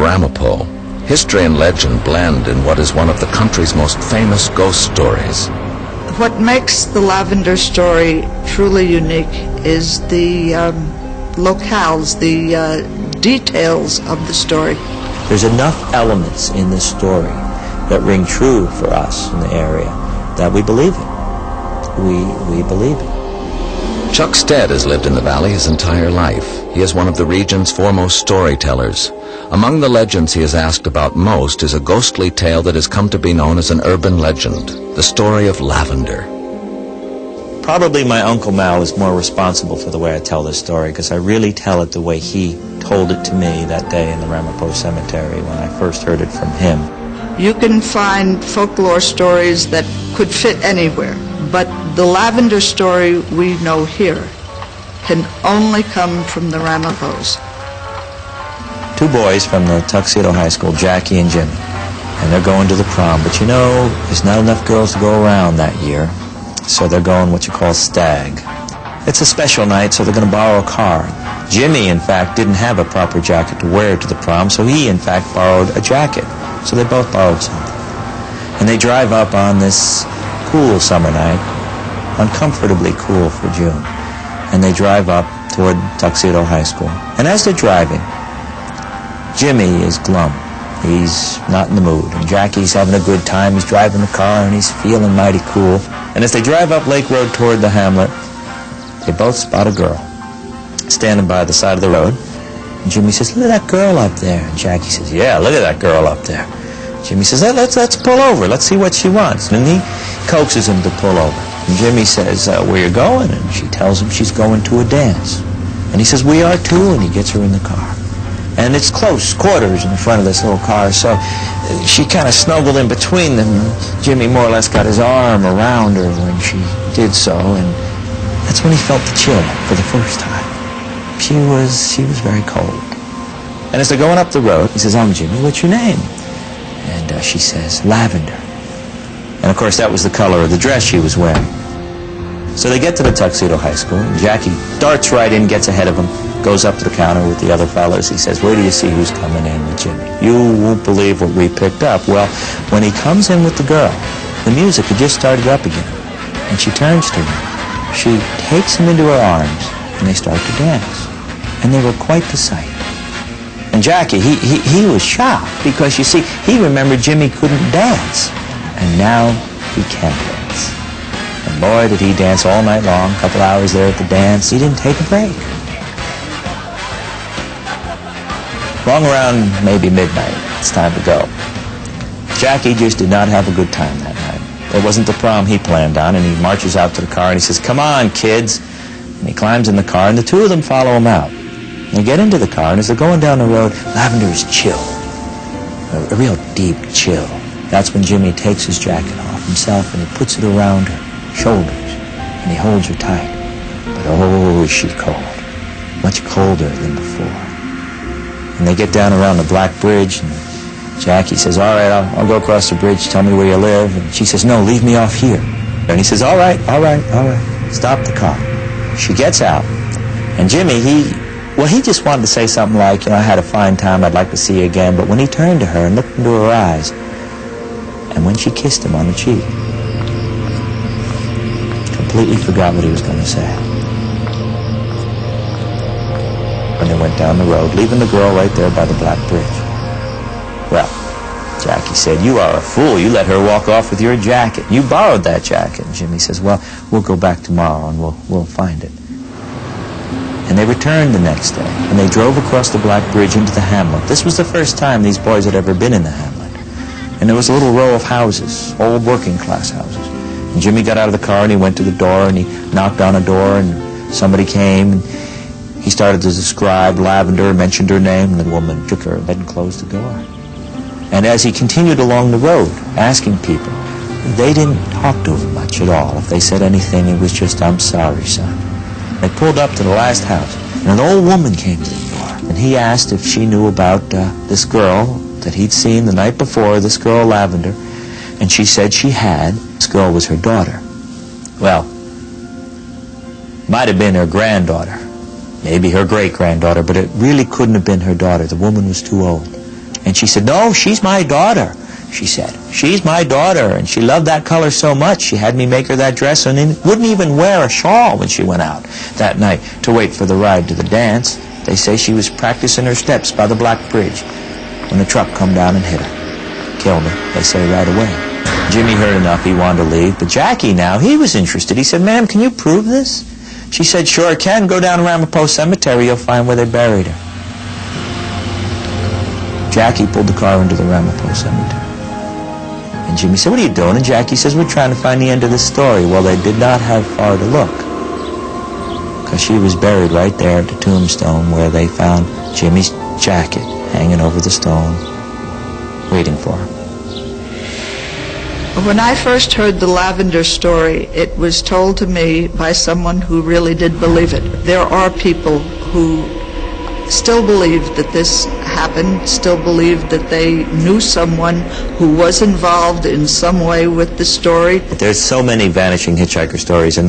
Ramapo, history and legend blend in what is one of the country's most famous ghost stories. What makes the Lavender story truly unique is the locales, the details of the story. There's enough elements in this story that ring true for us in the area that we believe it. We believe it. Chuck Stead has lived in the valley his entire life. He is one of the region's foremost storytellers. Among the legends he is asked about most is a ghostly tale that has come to be known as an urban legend, the story of Lavender. Probably my Uncle Mal is more responsible for the way I tell this story, because I really tell it the way he told it to me that day in the Ramapo Cemetery when I first heard it from him. You can find folklore stories that could fit anywhere, but the Lavender story we know here can only come from the Ramapos. Two boys from the Tuxedo High School, Jackie and Jimmy, and they're going to the prom. But you know, there's not enough girls to go around that year, so they're going what you call stag. It's a special night, so they're going to borrow a car. Jimmy, in fact, didn't have a proper jacket to wear to the prom, so he, in fact, borrowed a jacket. So they both borrowed something. And they drive up on this cool summer night, uncomfortably cool for June. And they drive up toward Tuxedo High School. And as they're driving, Jimmy is glum. He's not in the mood. And Jackie's having a good time. He's driving the car and he's feeling mighty cool. And as they drive up Lake Road toward the hamlet, they both spot a girl standing by the side of the road. And Jimmy says, "Look at that girl up there." And Jackie says, "Yeah, look at that girl up there." Jimmy says, let's pull over. Let's see what she wants. And he coaxes him to pull over. And Jimmy says, "Where you going?" And she tells him she's going to a dance. And he says, "We are too," and he gets her in the car. And it's close quarters in front of this little car, so she kind of snuggled in between them. Jimmy more or less got his arm around her when she did so, and that's when he felt the chill for the first time. She was very cold. And as they're going up the road, he says, "Jimmy, what's your name?" And she says, "Lavender." And of course, that was the color of the dress she was wearing. So they get to the Tuxedo High School, and Jackie darts right in, gets ahead of him, goes up to the counter with the other fellas. He says, "Wait till you see who's coming in with Jimmy. You won't believe what we picked up." Well, when he comes in with the girl, the music had just started up again. And she turns to him. She takes him into her arms, and they start to dance. And they were quite the sight. And Jackie, he was shocked, because, you see, he remembered Jimmy couldn't dance. And now he can dance. And boy, did he dance all night long, a couple hours there at the dance. He didn't take a break. Long around maybe midnight, it's time to go. Jackie just did not have a good time that night. It wasn't the prom he planned on, and he marches out to the car and he says, "Come on, kids." And he climbs in the car, and the two of them follow him out. And they get into the car, and as they're going down the road, Lavender is chill. A real deep chill. That's when Jimmy takes his jacket off himself and he puts it around her shoulders, and he holds her tight. But oh, is she cold. Much colder than before. And they get down around the Black Bridge, and Jackie says, "All right, I'll go across the bridge, tell me where you live." And she says, "No, leave me off here." And he says, all right. Stop the car. She gets out, and Jimmy, he just wanted to say something like, "I had a fine time, I'd like to see you again." But when he turned to her and looked into her eyes, and when she kissed him on the cheek, completely forgot what he was going to say. And they went down the road, leaving the girl right there by the Black Bridge. Well, Jackie said, "You are a fool. You let her walk off with your jacket. You borrowed that jacket." And Jimmy says, "Well, we'll go back tomorrow and we'll find it." And they returned the next day, and they drove across the Black Bridge into the hamlet. This was the first time these boys had ever been in the hamlet. And there was a little row of houses, old working-class houses. And Jimmy got out of the car, and he went to the door, and he knocked on a door, and somebody came, and he started to describe Lavender, mentioned her name, and the woman took her head and closed the door. And as he continued along the road, asking people, they didn't talk to him much at all. If they said anything, it was just, "I'm sorry, son." They pulled up to the last house, and an old woman came to the door. And he asked if she knew about this girl that he'd seen the night before, this girl Lavender. And she said she had. This girl was her daughter. Well, might have been her granddaughter, maybe her great-granddaughter, but it really couldn't have been her daughter. The woman was too old. And she said, "No, she's my daughter," she said. "She's my daughter, and she loved that color so much, she had me make her that dress and wouldn't even wear a shawl when she went out that night to wait for the ride to the dance. They say she was practicing her steps by the Black Bridge when a truck come down and hit her. Killed her, they say, right away." Jimmy heard enough. He wanted to leave. But Jackie now, he was interested. He said, "Ma'am, can you prove this?" She said, "Sure I can. Go down to Ramapo Cemetery. You'll find where they buried her." Jackie pulled the car into the Ramapo Cemetery. And Jimmy said, "What are you doing?" And Jackie says, "We're trying to find the end of the story." Well, they did not have far to look, because she was buried right there at the tombstone where they found Jimmy's jacket hanging over the stone, waiting for her. When I first heard the Lavender story, it was told to me by someone who really did believe it. There are people who still believe that this happened, still believe that they knew someone who was involved in some way with the story. There's so many vanishing hitchhiker stories. In